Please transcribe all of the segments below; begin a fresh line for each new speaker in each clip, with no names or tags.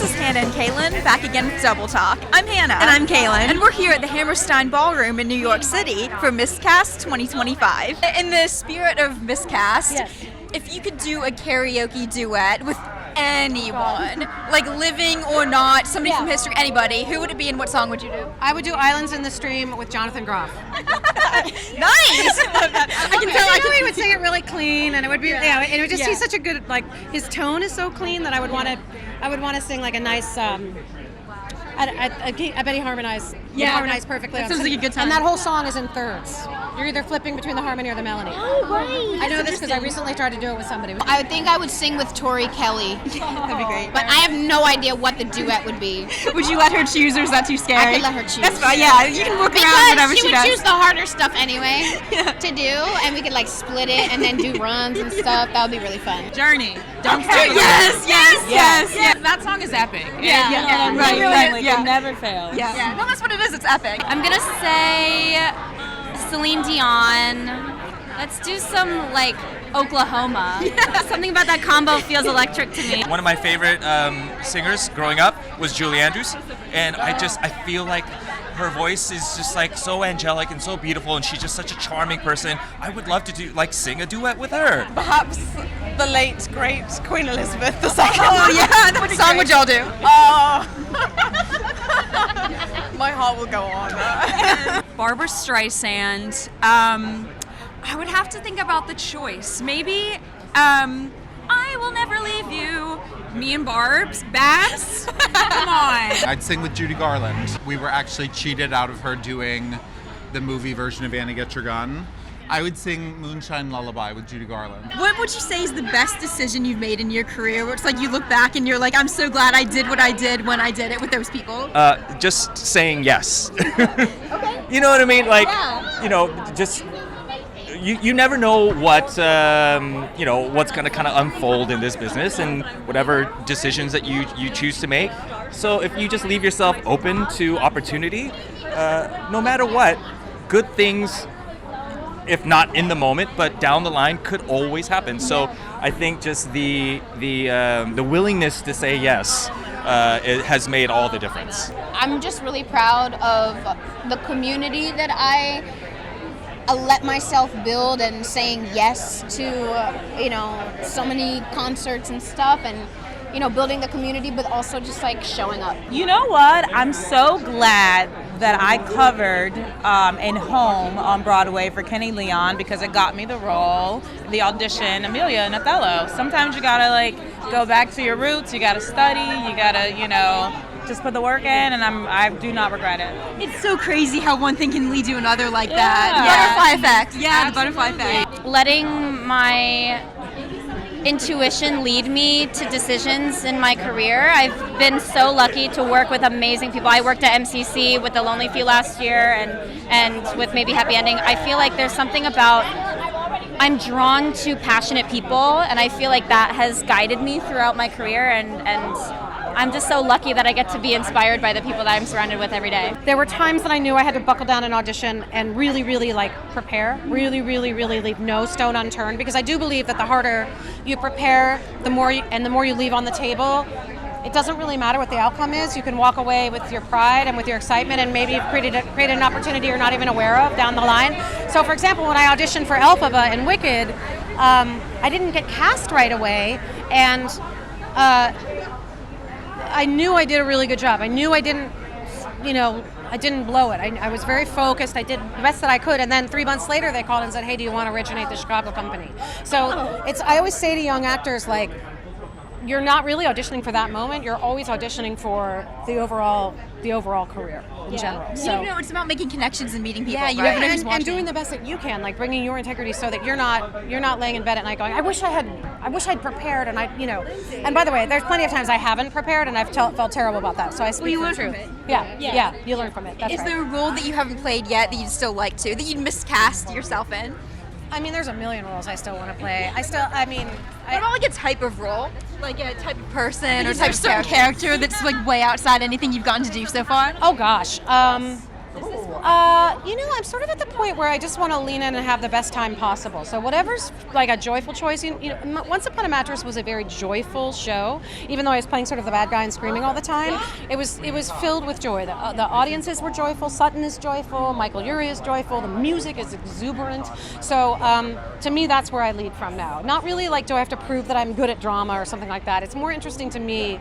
is Hannah and Cailin, back again with Double Talk. I'm Hannah.
And I'm Cailin.
And we're here at the Hammerstein Ballroom in New York City for MISCAST 2025. In the spirit of MISCAST,
Yes.
if you could do a karaoke duet with anyone, like living or not, somebody from history, anybody, who would it be and what song would you do?
I would do Islands in the Stream with Jonathan Groff.
Nice!
I can tell he would sing it really clean, and it would be and it would just he's such a good, like, his tone is so clean that I would want to sing like a nice I bet he harmonized.
Yeah,
harmonized perfectly.
That sounds like a good time.
And that whole song is in thirds. You're either flipping between the harmony or the melody.
Oh, right.
I know this because I recently tried to do it with somebody.
I would think I would sing with Tori Kelly,
That'd be great.
but I have no idea what the duet would be.
Would you let her choose, or is that too scary?
I could let her choose.
That's fine, yeah. You can work around
Because
whatever
she
she
would
does.
choose the harder stuff anyway to do, and we could like split it and then do runs and stuff. That would be really fun.
Journey. Don't
Okay,
stop.
yes.
That song is epic.
Yeah.
Right,
Right, yeah.
It never fails.
Yeah. No, that's what it is. It's epic.
I'm gonna say Celine Dion. Let's do some like Oklahoma. Something about that combo feels electric to me.
One of my favorite singers growing up was Julie Andrews, and I feel like her voice is just like so angelic and so beautiful, and she's just such a charming person. I would love to sing a duet with her.
Perhaps the late, great Queen Elizabeth II.
Oh, yeah. What song would y'all do?
My heart will go on.
Barbara Streisand. I would have to think about the choice. Maybe I Will Never Leave You. Me and Babs. Come on.
I'd sing with Judy Garland. We were actually cheated out of her doing the movie version of Annie Get Your Gun. I would sing Moonshine Lullaby with Judy Garland.
What would you say is the best decision you've made in your career? Where it's like you look back and you're like, I'm so glad I did what I did when I did it with those people.
Just saying yes. Okay. You know what I mean? Like, just you never know what what's going to kind of unfold in this business and whatever decisions that you choose to make. So if you just leave yourself open to opportunity, no matter what, good things, if not in the moment, but down the line, could always happen. So I think just the willingness to say yes it has made all the difference.
I'm just really proud of the community that I let myself build, and saying yes to so many concerts and stuff, and building the community, but also just like showing up.
You know what? I'm so glad that I covered in Home on Broadway for Kenny Leon, because it got me the role, the audition, Amelia in Othello. Sometimes you gotta go back to your roots, you gotta study, you gotta, just put the work in, and I do not regret it.
It's so crazy how one thing can lead to another like that. Butterfly effect. Yeah, the butterfly effect.
Letting my intuition lead me to decisions in my career. I've been so lucky to work with amazing people. I worked at MCC with The Lonely Few last year, and with Maybe Happy Ending. I feel like there's something about, I'm drawn to passionate people, and I feel like that has guided me throughout my career, and I'm just so lucky that I get to be inspired by the people that I'm surrounded with every day.
There were times that I knew I had to buckle down and audition and really, really prepare, really, really, really leave no stone unturned, because I do believe that the harder you prepare, the more you leave on the table, it doesn't really matter what the outcome is. You can walk away with your pride and with your excitement, and maybe you've created an opportunity you're not even aware of down the line. So for example, when I auditioned for Elphaba in Wicked, I didn't get cast right away, and I knew I did a really good job. I knew I didn't blow it. I was very focused. I did the best that I could. And then 3 months later, they called and said, hey, do you want to originate the Chicago company? So I always say to young actors, you're not really auditioning for that moment. You're always auditioning for the overall career in general. So
it's about making connections and meeting people.
yeah, you
right?
never know, and doing the best that you can, like bringing your integrity, so that you're not laying in bed at night going, I wish I'd prepared, and And by the way, there's plenty of times I haven't prepared, and I've felt terrible about that. So I speak
you
the
learn
truth.
from it.
Yeah, you learn from it. That's
Is
right.
there a role that you haven't played yet that you'd still like to, that you'd miscast yourself in?
I mean, there's a million roles I still want to play.
What about like a type of role? Like a type of person or type of certain character that's like way outside anything you've gotten to do so far?
Oh gosh. I'm sort of at the point point where I just want to lean in and have the best time possible. So whatever's like a joyful choice, Once Upon a Mattress was a very joyful show, even though I was playing sort of the bad guy and screaming all the time. It was filled with joy. The audiences were joyful. Sutton is joyful. Michael Urie is joyful. The music is exuberant. So to me, that's where I lead from now. Not really like, do I have to prove that I'm good at drama or something like that. It's more interesting to me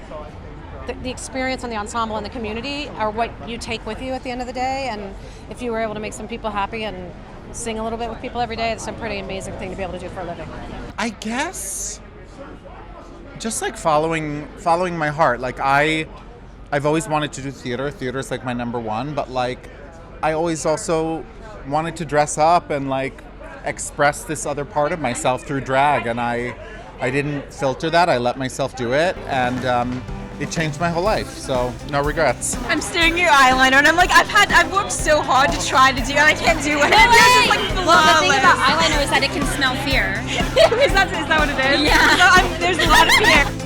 the experience and the ensemble and the community are what you take with you at the end of the day. And if you were able to make some people happy and sing a little bit with people every day, it's a pretty amazing thing to be able to do for a living.
I guess just like following my heart. Like I've always wanted to do theater. Theater is like my number one, but like I always also wanted to dress up and like express this other part of myself through drag, and I didn't filter that. I let myself do it, and it changed my whole life, so no regrets.
I'm staring at your eyeliner, and I'm like, I've worked so hard to try to do it, and I can't do it.
Well, the thing about eyeliner is that it can smell fear.
Is that what it is?
Yeah.
So there's a lot of fear.